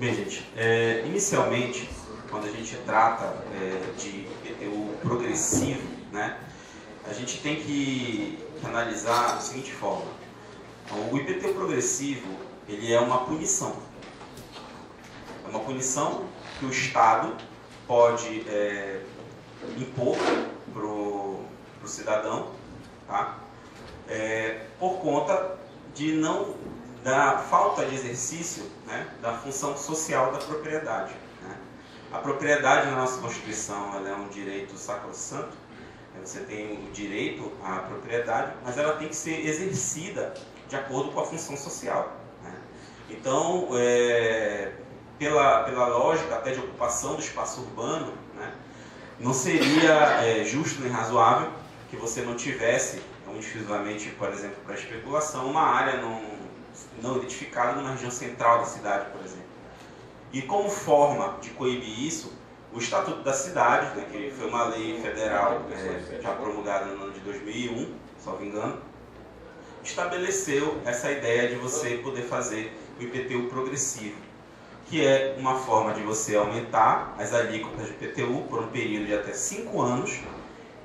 Bem, gente, inicialmente, quando a gente trata de IPTU progressivo, né, a gente tem que analisar da seguinte forma. O IPTU progressivo, ele é uma punição. É uma punição que o Estado pode impor para o cidadão, tá? Por conta da falta de exercício, né, da função social da propriedade. Né? A propriedade na nossa Constituição ela é um direito sacrossanto, você tem o direito à propriedade, mas ela tem que ser exercida de acordo com a função social. Né? Então, pela lógica até de ocupação do espaço urbano, né, não seria justo nem razoável que você não tivesse, exclusivamente, por exemplo, para especulação, uma área não identificada numa região central da cidade, por exemplo. E como forma de coibir isso, o Estatuto da Cidade, né, que foi uma lei federal já promulgada no ano de 2001, salvo engano, estabeleceu essa ideia de você poder fazer o IPTU progressivo, que é uma forma de você aumentar as alíquotas de IPTU por um período de até 5 anos,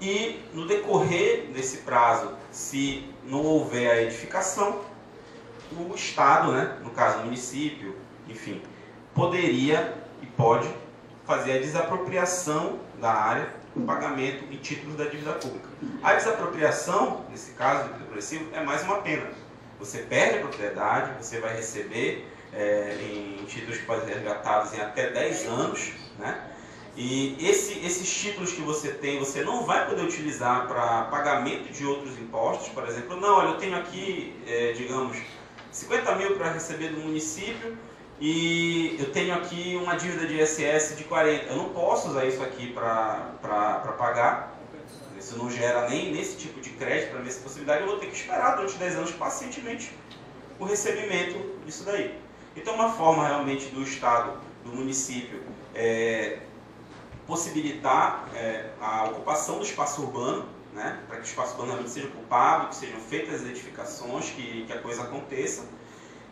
e no decorrer desse prazo, se não houver a edificação, o Estado, né, no caso o município, enfim, poderia e pode fazer a desapropriação da área, o pagamento em títulos da dívida pública. A desapropriação, nesse caso do progressivo, é mais uma pena. Você perde a propriedade, você vai receber em títulos que podem ser resgatados em até 10 anos, né? E esses títulos que você tem, você não vai poder utilizar para pagamento de outros impostos, por exemplo. Não, olha, eu tenho aqui, digamos, 50 mil para receber do município e eu tenho aqui uma dívida de ISS de 40. Eu não posso usar isso aqui para pagar. Isso não gera nem nesse tipo de crédito para mim essa possibilidade. Eu vou ter que esperar durante 10 anos pacientemente o recebimento disso daí. Então, uma forma realmente do Estado, do município, possibilitar a ocupação do espaço urbano, né, para que o espaço urbano realmente seja ocupado, que sejam feitas as edificações, que a coisa aconteça,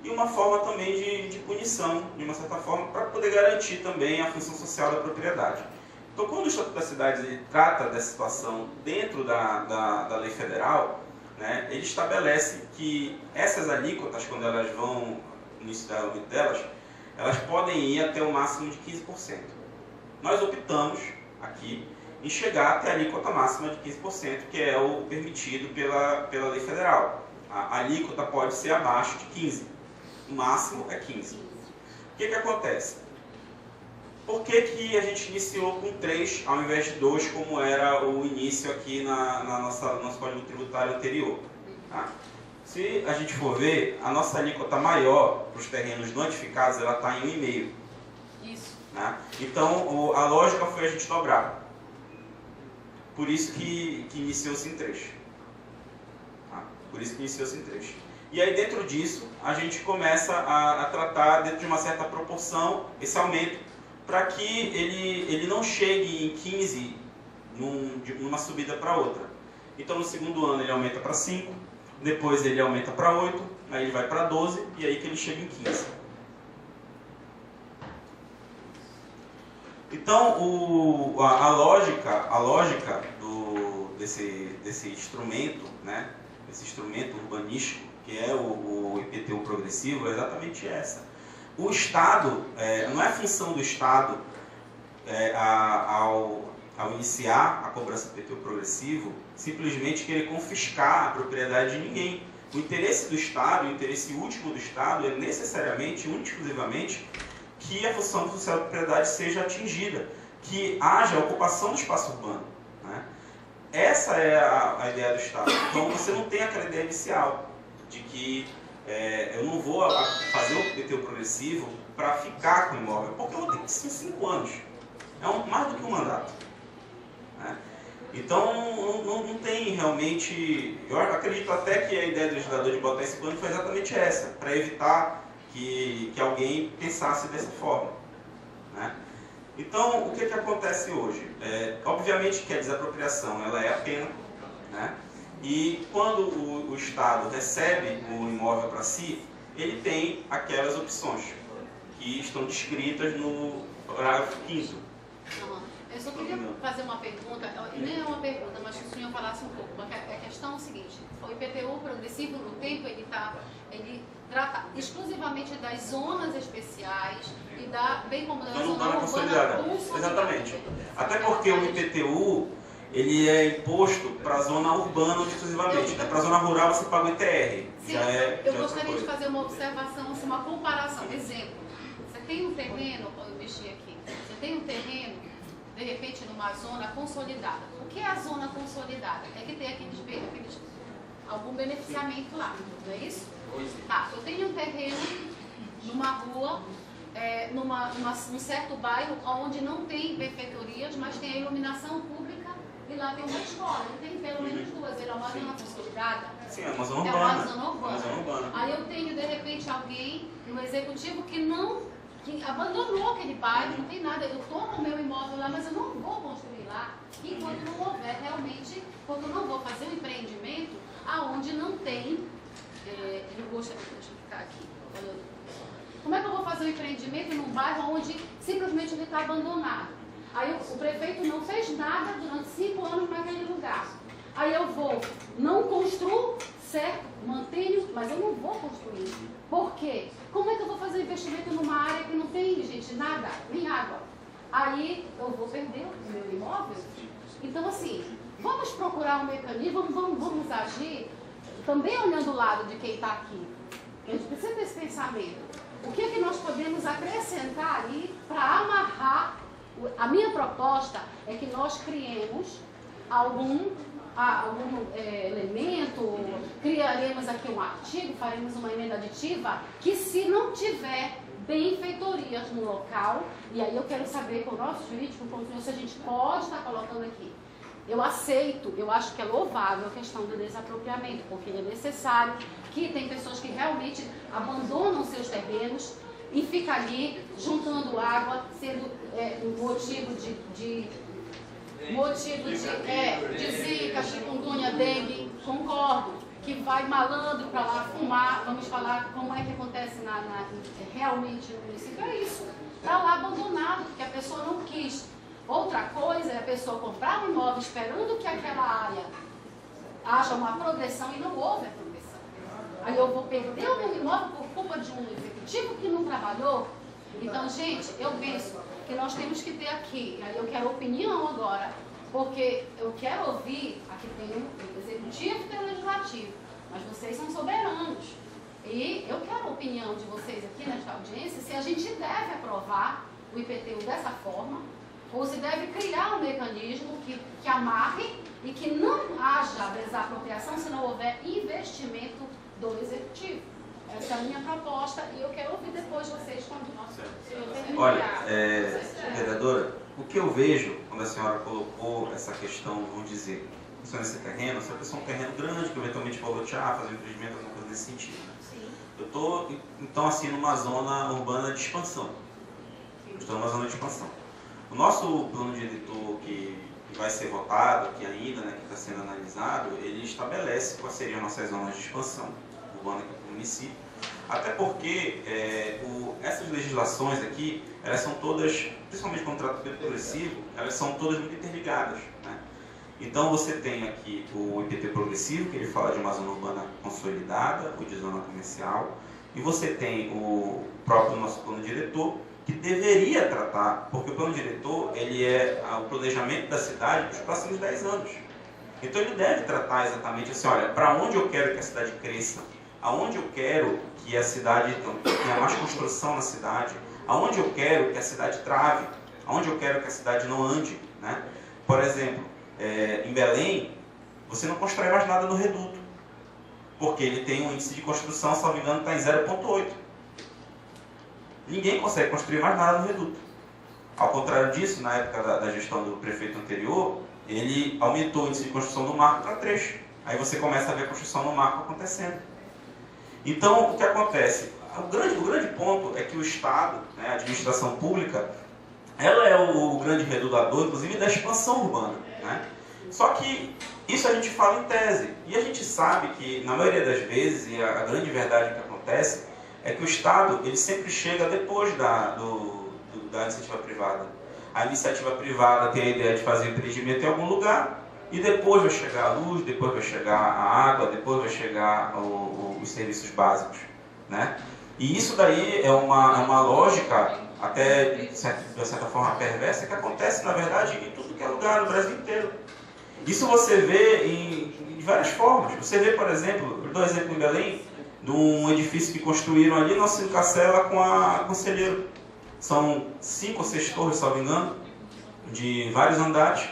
e uma forma também de punição, de uma certa forma, para poder garantir também a função social da propriedade. Então, quando o Estatuto da Cidade ele trata dessa situação dentro da lei federal, né, ele estabelece que essas alíquotas, quando elas vão no início delas, elas podem ir até o máximo de 15%. Nós optamos aqui em chegar até a alíquota máxima de 15%, que é o permitido pela lei federal. A alíquota pode ser abaixo de 15%, o máximo é 15%. O que acontece? Por que a gente iniciou com 3 ao invés de 2, como era o início aqui nosso Código Tributário anterior? Tá? Se a gente for ver, a nossa alíquota maior para os terrenos notificados, ela está em 1,5%. Isso. Né? Então, a lógica foi a gente dobrar. Por isso que iniciou-se em 3. Tá? Por isso que iniciou-se em 3. E aí, dentro disso, a gente começa a tratar, dentro de uma certa proporção, esse aumento, para que ele não chegue em 15 numa subida para outra. Então, no segundo ano, ele aumenta para 5, depois ele aumenta para 8, aí ele vai para 12, e aí que ele chega em 15. Então, a lógica desse instrumento, né, desse instrumento urbanístico, que é o IPTU progressivo, é exatamente essa. O Estado, não é função do Estado, ao iniciar a cobrança do IPTU progressivo, simplesmente querer confiscar a propriedade de ninguém. O interesse do Estado, o interesse último do Estado é necessariamente, único e exclusivamente, que a função social da propriedade seja atingida, que haja ocupação do espaço urbano. Né? Essa é a ideia do Estado. Então você não tem aquela ideia inicial de que eu não vou fazer o IPTU progressivo para ficar com o imóvel, porque eu vou ter que ser 5 anos. É mais do que um mandato. Né? Então não tem realmente... Eu acredito até que a ideia do legislador de botar esse plano foi exatamente essa, para evitar que alguém pensasse dessa forma. Né? Então, o que acontece hoje? Obviamente que a desapropriação ela é a pena, né? E quando o Estado recebe o imóvel para si, ele tem aquelas opções, que estão descritas no parágrafo 5º. Eu só queria fazer uma pergunta, nem é uma pergunta, mas que o senhor falasse um pouco. A questão é o seguinte: o IPTU progressivo no tempo ele trata exclusivamente das zonas especiais e bem como da zona urbana consolidada. Exatamente. Até porque o IPTU ele é imposto para a zona urbana exclusivamente. Para a zona rural você paga o ITR. Sim, eu gostaria de fazer uma observação, assim, uma comparação. Exemplo, você tem um terreno, eu mexi aqui, você tem um terreno, de repente, numa zona consolidada. O que é a zona consolidada? É que tem algum beneficiamento lá, não é isso? Tá, eu tenho um terreno numa rua, num certo bairro, onde não tem benfeitorias, mas tem a iluminação pública e lá tem uma escola. E tem pelo menos duas. Ele é uma zona consolidada? Sim, é uma zona urbana. É uma zona urbana. Aí eu tenho, de repente, alguém no executivo que abandonou aquele bairro, não tem nada. Eu estou com o meu imóvel lá, mas eu não vou construir lá enquanto não houver realmente, porque eu não vou fazer um empreendimento aonde não tem. Deixa eu ficar aqui. Como é que eu vou fazer um empreendimento num bairro onde simplesmente ele está abandonado? Aí o prefeito não fez nada durante 5 anos naquele lugar. Aí eu não construo, certo, mantenho, mas eu não vou construir. Por quê? Como é que eu vou fazer investimento numa área que não tem, gente, nada, nem água? Aí eu vou perder o meu imóvel? Então, assim, vamos procurar um mecanismo, vamos agir, também olhando o lado de quem está aqui. A gente precisa ter esse pensamento. O que é que nós podemos acrescentar aí para amarrar? A minha proposta é que nós criemos algum elemento, criaremos aqui um artigo, faremos uma emenda aditiva, que se não tiver benfeitorias no local, e aí eu quero saber com o nosso jurídico, com o senhor, se a gente pode estar colocando aqui. Eu aceito, eu acho que é louvável a questão do desapropriamento, porque é necessário, que tem pessoas que realmente abandonam seus terrenos e ficam ali juntando água, sendo motivo de zika, chikungunya, dengue, concordo, que vai malandro para lá fumar, vamos falar como é que acontece realmente no município, é isso, está lá abandonado, porque a pessoa não quis. Outra coisa é a pessoa comprar um imóvel esperando que aquela área haja uma progressão e não houve a progressão. Aí eu vou perder o meu imóvel por culpa de um executivo que não trabalhou. Então, gente, eu penso que nós temos que ter aqui, aí eu quero opinião agora, porque eu quero ouvir, aqui tem o executivo e tem o legislativo, mas vocês são soberanos. E eu quero a opinião de vocês aqui nesta audiência, se a gente deve aprovar o IPTU dessa forma, ou se deve criar um mecanismo que amarre e que não haja desapropriação se não houver investimento do executivo. Essa é a minha proposta e eu quero ouvir depois vocês quando nós terminarmos. Olha, vereadora, o que eu vejo quando a senhora colocou essa questão, vamos dizer, esse terreno, se a pessoa é um terreno grande, que eventualmente for lotear, fazer um empreendimento, alguma coisa nesse sentido. Né? Sim. Eu estou, então, assim, numa zona urbana de expansão. Estou numa zona de expansão. O nosso plano diretor que vai ser votado, que ainda que está sendo analisado, ele estabelece quais seriam nossas zonas de expansão urbana aqui para o município. Até porque essas legislações aqui, elas são todas, principalmente o contrato progressivo, elas são todas muito interligadas. Né? Então você tem aqui o IPT progressivo, que ele fala de uma zona urbana consolidada, ou de zona comercial, e você tem o próprio nosso plano diretor, que deveria tratar, porque o plano diretor ele é o planejamento da cidade dos próximos 10 anos. Então ele deve tratar exatamente assim, olha, para onde eu quero que a cidade cresça, aonde eu quero que a cidade tenha mais construção na cidade, aonde eu quero que a cidade trave, aonde eu quero que a cidade não ande. Né? Por exemplo, em Belém, você não constrói mais nada no reduto, porque ele tem um índice de construção, se não me engano, está em 0,8. Ninguém consegue construir mais nada no reduto. Ao contrário disso, na época da gestão do prefeito anterior, ele aumentou o índice de construção no marco para 3. Aí você começa a ver a construção no marco acontecendo. Então, o que acontece? O grande ponto é que o Estado, né, a administração pública, ela é o grande regulador, inclusive, da expansão urbana. Né? Só que isso a gente fala em tese. E a gente sabe que, na maioria das vezes, e a grande verdade que acontece, é que o Estado ele sempre chega depois da iniciativa privada. A iniciativa privada tem a ideia de fazer empreendimento em algum lugar, e depois vai chegar a luz, depois vai chegar a água, depois vai chegar os serviços básicos, né? E isso daí é uma lógica, até de certa forma perversa, que acontece, na verdade, em tudo que é lugar, no Brasil inteiro. Isso você vê em várias formas. Você vê, por exemplo, eu dou um exemplo em Belém, de um edifício que construíram ali, Nossa Cacela, com a Conselheiro. São 5 ou 6 torres, se não me engano, de vários andares.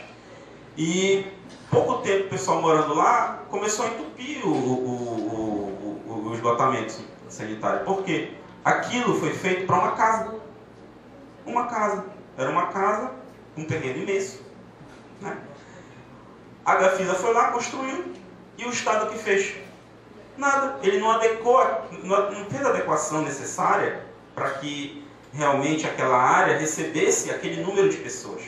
E pouco tempo o pessoal morando lá começou a entupir o esgotamento sanitário. Por quê? Aquilo foi feito para uma casa. Uma casa. Era uma casa, um terreno imenso, né? A Gafisa foi lá, construiu, e o Estado que fez? Nada. Ele não fez a adequação necessária para que realmente aquela área recebesse aquele número de pessoas,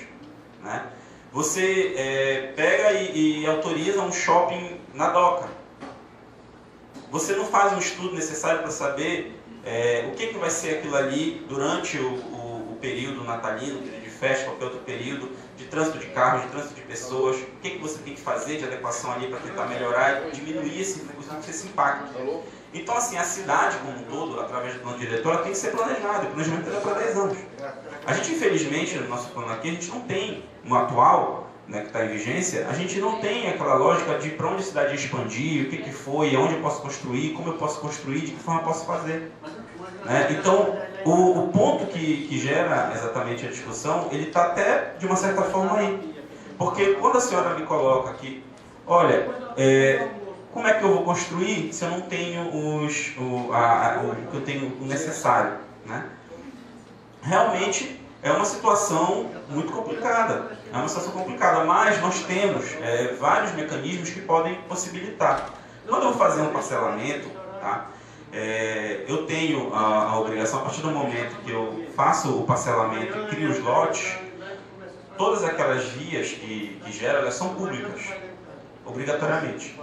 né? Você pega e autoriza um shopping na Doca. Você não faz um estudo necessário para saber o que vai ser aquilo ali durante o período natalino, período de festa, qualquer outro período, de trânsito de carros, de trânsito de pessoas, o que você tem que fazer de adequação ali para tentar melhorar e diminuir esse impacto. Então, assim, a cidade como um todo, através do plano diretor, ela tem que ser planejada. O planejamento é para 10 anos. A gente, infelizmente, no nosso plano aqui, a gente não tem, no atual, né, que está em vigência, a gente não tem aquela lógica de para onde a cidade expandir, o que foi, aonde eu posso construir, como eu posso construir, de que forma eu posso fazer. Né? Então, o ponto que gera exatamente a discussão, ele está até, de uma certa forma, aí. Porque quando a senhora me coloca aqui, olha, como é que eu vou construir se eu não tenho o necessário? Né? Realmente é uma situação muito complicada. É uma situação complicada, mas nós temos vários mecanismos que podem possibilitar. Quando eu vou fazer um parcelamento, tá? Eu tenho a obrigação, a partir do momento que eu faço o parcelamento e crio os lotes, todas aquelas vias que geram, elas são públicas, obrigatoriamente.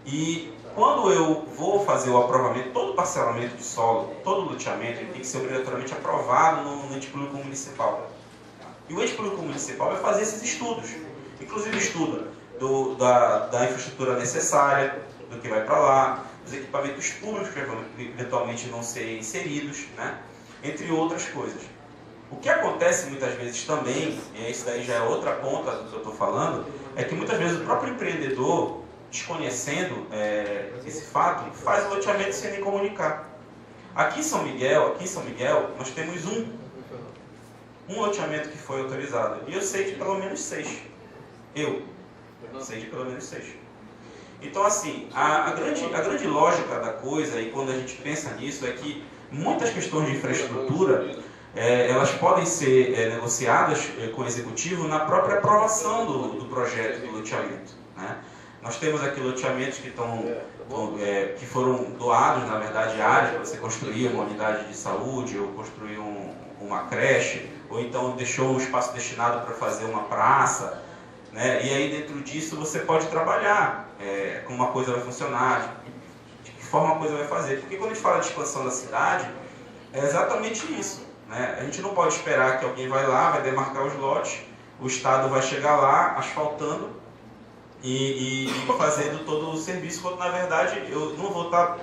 E quando eu vou fazer o aprovamento, todo parcelamento de solo, todo loteamento, ele tem que ser obrigatoriamente aprovado no ente público municipal. E o ente público municipal vai fazer esses estudos, inclusive estudo da infraestrutura necessária, do que vai para lá, dos equipamentos públicos que eventualmente vão ser inseridos, né? Entre outras coisas. O que acontece muitas vezes também, e isso daí já é outra ponta do que eu estou falando, é que muitas vezes o próprio empreendedor, desconhecendo esse fato, faz o loteamento sem nem comunicar. Aqui em São Miguel, nós temos um loteamento que foi autorizado. E eu sei de pelo menos 6. Eu sei de pelo menos 6. Então, assim, a grande lógica da coisa, e quando a gente pensa nisso, é que muitas questões de infraestrutura, elas podem ser negociadas com o executivo na própria aprovação do projeto do loteamento, né? Nós temos aqui loteamentos que foram doados, na verdade, áreas para você construir uma unidade de saúde, ou construir uma creche, ou então deixou um espaço destinado para fazer uma praça, né? E aí dentro disso você pode trabalhar como uma coisa vai funcionar, de que forma a coisa vai fazer. Porque quando a gente fala de expansão da cidade, é exatamente isso, né? A gente não pode esperar que alguém vai lá, vai demarcar os lotes, o Estado vai chegar lá asfaltando e fazendo todo o serviço, quando na verdade eu não vou estar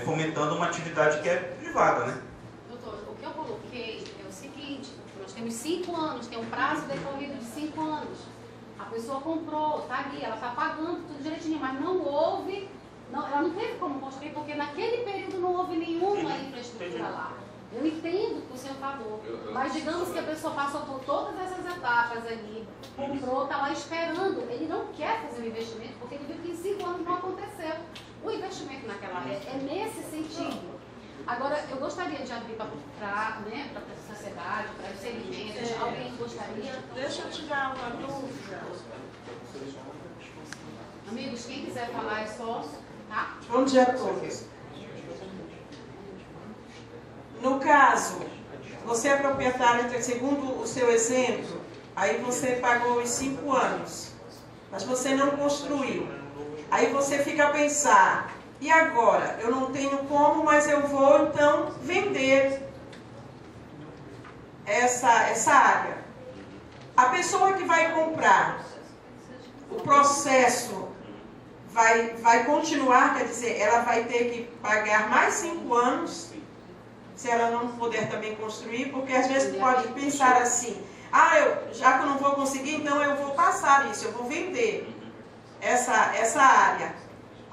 fomentando uma atividade que é privada, né? Doutor, o que eu coloquei é o seguinte: nós temos 5 anos, tem um prazo decorrido de 5 anos. A pessoa comprou, está ali, ela está pagando tudo direitinho, mas ela não teve como construir, porque naquele período não houve nenhuma infraestrutura lá. Eu entendo que o senhor falou, mas digamos que a pessoa passou por todas essas etapas ali, comprou, está lá esperando, ele não quer fazer o investimento, porque ele viu que em 5 anos não aconteceu. O investimento naquela área é nesse sentido. Agora, eu gostaria de abrir para a sociedade, para os segmentos. Alguém gostaria? Deixa eu tirar uma dúvida. Amigos, quem quiser falar é só, tá? Bom dia a todos. No caso, você é proprietário, segundo o seu exemplo, aí você pagou os 5 anos, mas você não construiu. Aí você fica a pensar, E agora? Eu não tenho como, mas eu vou então vender essa área. A pessoa que vai comprar, o processo vai continuar, quer dizer, ela vai ter que pagar mais 5 anos, se ela não puder também construir, porque às vezes pode pensar assim, já que eu não vou conseguir, então eu vou passar isso, eu vou vender essa área.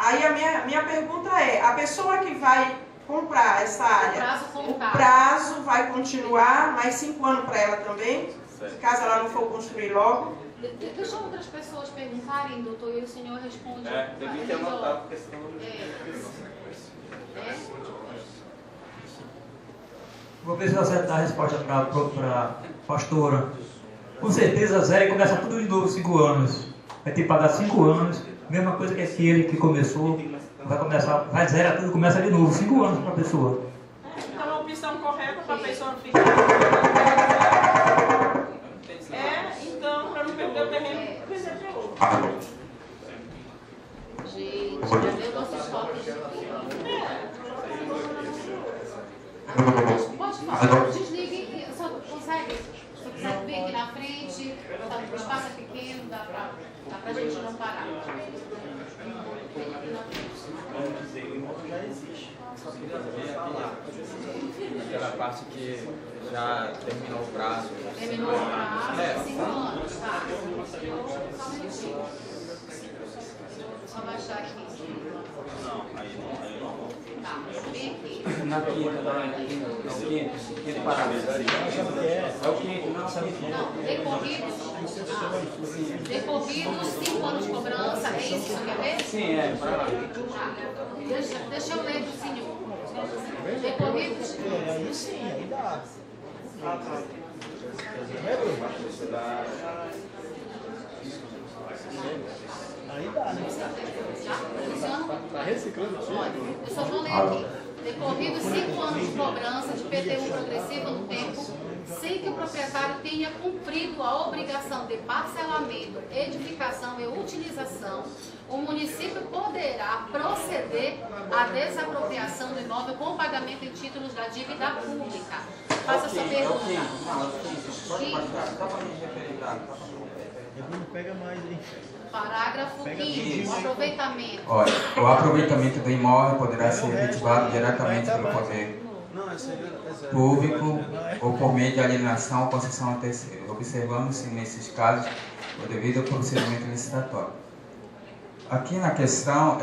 Aí a minha pergunta é, a pessoa que vai comprar essa área, o prazo vai continuar mais 5 anos para ela também, caso ela não for construir logo? Deixa outras pessoas perguntarem, doutor, e o senhor responde. Deve ter anotado, porque senão não... Vou ver se eu acertar a resposta para a pastora. Com certeza, zero e começa tudo de novo, 5 anos. Vai ter que pagar 5 anos, mesma coisa que aquele que começou, vai zero tudo, começa de novo, 5 anos para a pessoa. Então a opção correta para a pessoa ficar... então, para não perder o terreno, precisa de outro. Gente, cadê o nosso estoque de Pode falar, desligue, só consegue? Se quiser vir aqui na frente, o espaço é pequeno, dá pra gente não parar. Vamos dizer, o imóvel já existe. Só queria falar. Aquela parte que já terminou o prazo. Terminou o prazo, 5 anos, tá? Só um minutinho. Só baixar aqui. Não, aí não. Tá, vem aqui. Na quinta, quinto parágrafo. É o quinto, não sabe o que é. Não, decorridos 5 anos de cobrança, é isso que você quer ver? Sim, é, para lá. Tá, deixa eu ler pro senhor. Decorridos? Aí sim, aí dá. Aí dá, né? Tá reciclando? Olha, eu só vou ler aqui. Decorridos 5 anos de cobrança de PTU progressiva no tempo, sem que o proprietário tenha cumprido a obrigação de parcelamento, edificação e utilização, o município poderá proceder à desapropriação do imóvel com pagamento em títulos da dívida pública. Faça sua pergunta. Não pega mais, hein? Parágrafo 5º, o aproveitamento. Olha, o aproveitamento do imóvel poderá ser efetivado diretamente pelo poder público ou por meio de alienação ou concessão a terceiro, observando-se nesses casos o devido procedimento licitatório. Aqui na questão,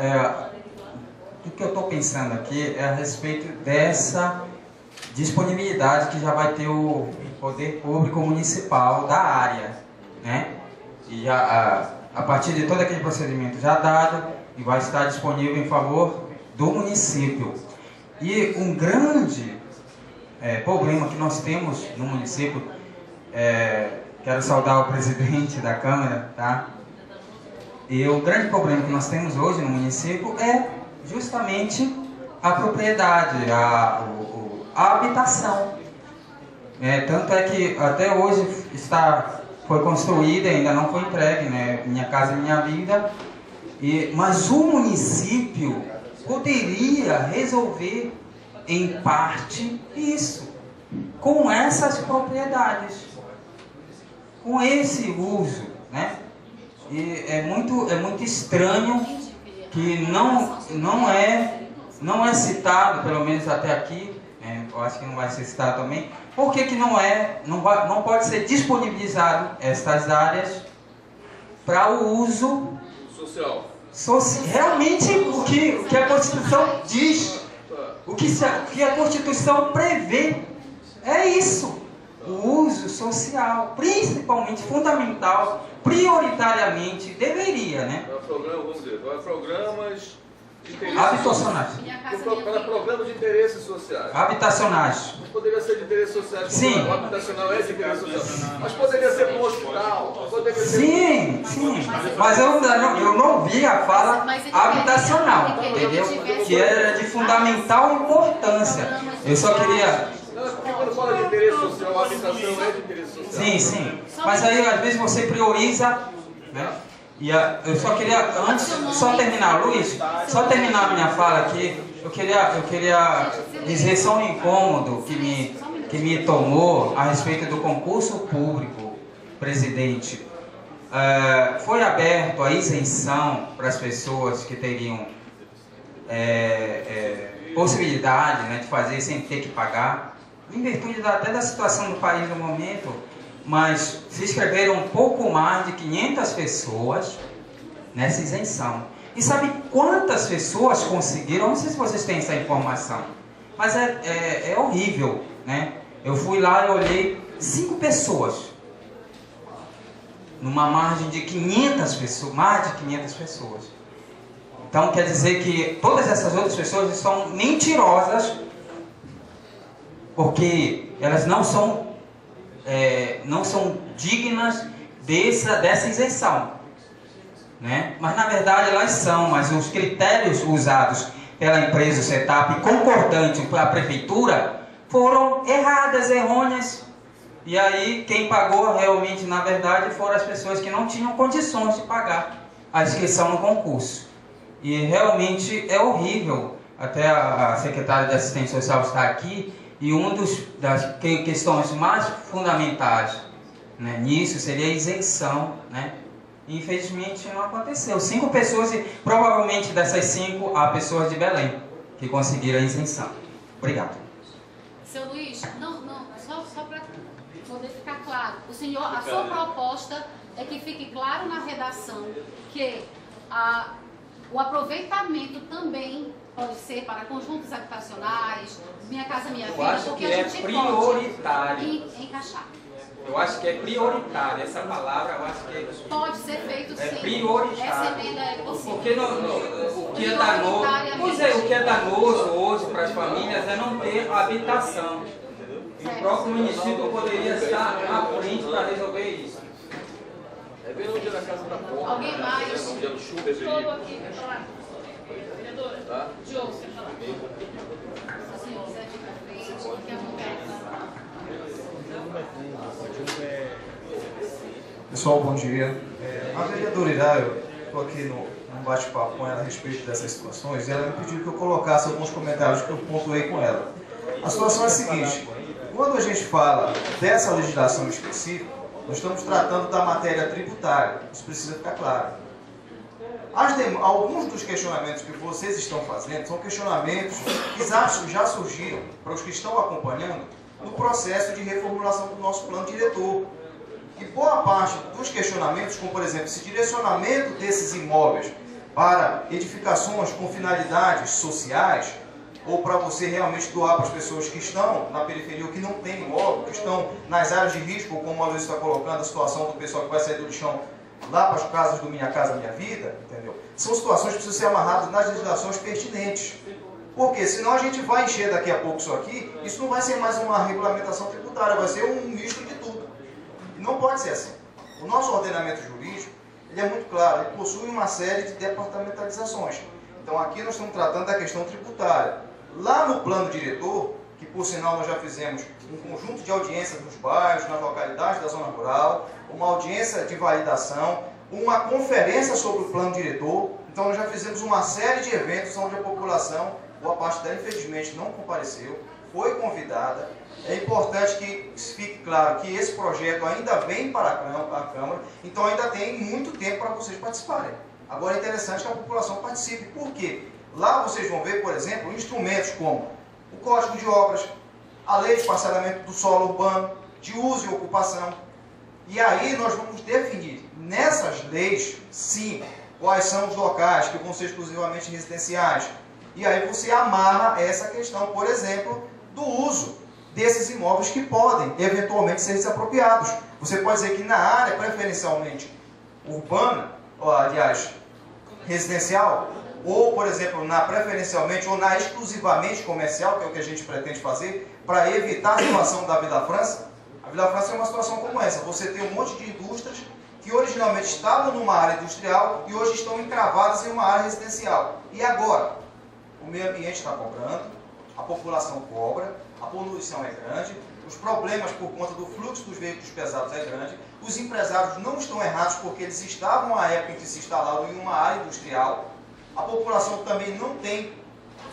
o que eu estou pensando aqui é a respeito dessa disponibilidade que já vai ter o poder público municipal da área, né? E já, a partir de todo aquele procedimento já dado, e vai estar disponível em favor do município. E um grande problema que nós temos no município, quero saudar o presidente da Câmara, tá? E o grande problema que nós temos hoje no município é justamente a propriedade, a habitação. Tanto é que até hoje foi construída, ainda não foi entregue, né? Minha Casa Minha Vida. Mas o município poderia resolver, em parte, isso, com essas propriedades, com esse uso, né? E é muito estranho que não é citado, pelo menos até aqui, eu acho que não vai ser citado também. Por que não pode ser disponibilizado estas áreas para o uso social? Realmente o que a Constituição diz, o que a Constituição prevê, é isso. O uso social, principalmente, fundamental, prioritariamente, deveria, né? Para programas de interesse habitacionais. Para programas de interesse sociais. Habitacionais. Poderia ser de interesse social. Sim. O habitacional é de interesse social. Mas poderia ser para um hospital. Poderia ser... Sim. Mas eu não vi a fala habitacional, entendeu? Que era de fundamental importância. Eu só queria... Porque quando fala de interesse social, a habitação é de interesse social. Sim. Mas aí, às vezes, você prioriza, né? E eu só queria, antes, só terminar, Luiz, só terminar a minha fala aqui, eu queria dizer só um incômodo que me tomou a respeito do concurso público, presidente. Foi aberto a isenção para as pessoas que teriam possibilidade, né, de fazer sem ter que pagar, em virtude até da situação do país no momento, mas se inscreveram um pouco mais de 500 pessoas nessa isenção. E sabe quantas pessoas conseguiram? Não sei se vocês têm essa informação, mas é horrível, né? Eu fui lá e olhei 5 pessoas, numa margem de 500 pessoas, mais de 500 pessoas. Então quer dizer que todas essas outras pessoas são mentirosas, porque elas não são dignas dessa isenção, né? Mas na verdade elas são, mas os critérios usados pela empresa Setap, concordante com a prefeitura, foram errôneas. E aí quem pagou realmente, na verdade, foram as pessoas que não tinham condições de pagar a inscrição no concurso. E realmente é horrível. Até a secretária de Assistência Social está aqui, e uma das questões mais fundamentais, né, nisso seria a isenção, né? Infelizmente não aconteceu. 5 pessoas, e provavelmente dessas 5 há pessoas de Belém que conseguiram a isenção. Obrigado. Seu Luiz, só para poder ficar claro, a sua proposta é que fique claro na redação que o aproveitamento também pode ser para conjuntos habitacionais, Minha Casa Minha Vida, acho porque que a gente prioritário. pode encaixar. Eu acho que é prioritário, essa palavra eu acho que Pode ser feito sim. Prioritário. Essa emenda é possível. Porque o que é danoso, o que é danoso hoje para as famílias é não ter habitação. E o próprio município poderia estar à frente para resolver isso. É bem no dia da casa da porta. Alguém mais? No dia do chuva, esse Diogo aqui, quer falar? Vereadora? Tá? Diogo, quer falar? Senhor, você é de frente, quer mudar? Pessoal, bom dia. A vereadora Irá, eu estou aqui num bate-papo com ela a respeito dessas situações, e ela me pediu que eu colocasse alguns comentários que eu pontuei com ela. A situação é a seguinte: quando a gente fala dessa legislação específica, nós estamos tratando da matéria tributária, isso precisa ficar claro. Alguns dos questionamentos que vocês estão fazendo são questionamentos que já surgiram, para os que estão acompanhando, no processo de reformulação do nosso plano diretor. E boa parte dos questionamentos, como por exemplo, esse direcionamento desses imóveis para edificações com finalidades sociais, ou para você realmente doar para as pessoas que estão na periferia ou que não têm imóvel, que estão nas áreas de risco, como a Luiz está colocando, a situação do pessoal que vai sair do lixão lá para as casas do Minha Casa Minha Vida, entendeu? São situações que precisam ser amarradas nas legislações pertinentes. Porque senão a gente vai encher daqui a pouco isso aqui, isso não vai ser mais uma regulamentação tributária, vai ser um misto de tudo. E não pode ser assim. O nosso ordenamento jurídico, ele é muito claro, ele possui uma série de departamentalizações. Então aqui nós estamos tratando da questão tributária. Lá no plano diretor, que por sinal nós já fizemos um conjunto de audiências nos bairros, nas localidades da zona rural, uma audiência de validação, uma conferência sobre o plano diretor. Então nós já fizemos uma série de eventos onde a população, boa parte dela infelizmente não compareceu, foi convidada. É importante que fique claro que esse projeto ainda vem para a Câmara, então ainda tem muito tempo para vocês participarem. Agora é interessante que a população participe. Por quê? Lá vocês vão ver, por exemplo, instrumentos como o Código de Obras, a Lei de Parcelamento do Solo Urbano, de Uso e Ocupação. E aí nós vamos definir nessas leis, sim, quais são os locais que vão ser exclusivamente residenciais. E aí você amarra essa questão, por exemplo, do uso desses imóveis que podem, eventualmente, ser desapropriados. Você pode dizer que na área preferencialmente urbana, ou, aliás, residencial, ou, por exemplo, na preferencialmente ou na exclusivamente comercial, que é o que a gente pretende fazer, para evitar a situação da Vila França. A Vila França é uma situação como essa. Você tem um monte de indústrias que originalmente estavam numa área industrial e hoje estão encravadas em uma área residencial. E agora? O meio ambiente está cobrando, a população cobra, a poluição é grande, os problemas por conta do fluxo dos veículos pesados é grande, os empresários não estão errados porque eles estavam à época em que se instalaram em uma área industrial, a população também não tem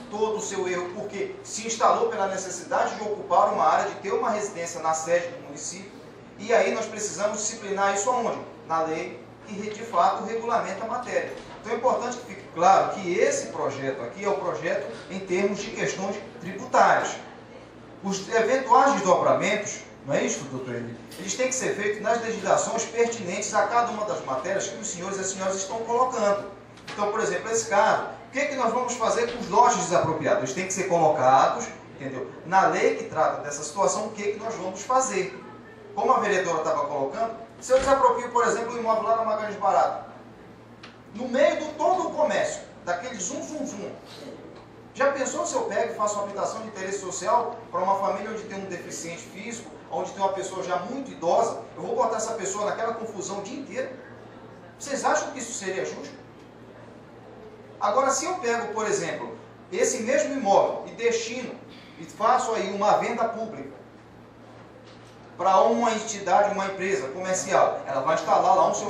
todo o seu erro porque se instalou pela necessidade de ocupar uma área, de ter uma residência na sede do município, e aí nós precisamos disciplinar isso aonde? Na lei que de fato regulamenta a matéria. Então é importante que fique claro que esse projeto aqui é o projeto em termos de questões tributárias. Os eventuais desdobramentos, não é isso, doutor Eli? Eles têm que ser feitos nas legislações pertinentes a cada uma das matérias que os senhores e as senhoras estão colocando. Então, por exemplo, nesse caso, o que é que nós vamos fazer com os lotes desapropriados? Eles têm que ser colocados, entendeu? Na lei que trata dessa situação, o que é que nós vamos fazer? Como a vereadora estava colocando, se eu desaproprio, por exemplo, o imóvel lá na Magalhães Barata, no meio do todo o comércio, daquele zum. Já pensou se eu pego e faço uma habitação de interesse social para uma família onde tem um deficiente físico, onde tem uma pessoa já muito idosa, eu vou botar essa pessoa naquela confusão o dia inteiro? Vocês acham que isso seria justo? Agora, se eu pego, por exemplo, esse mesmo imóvel e destino e faço aí uma venda pública para uma entidade, uma empresa comercial, ela vai instalar lá um seu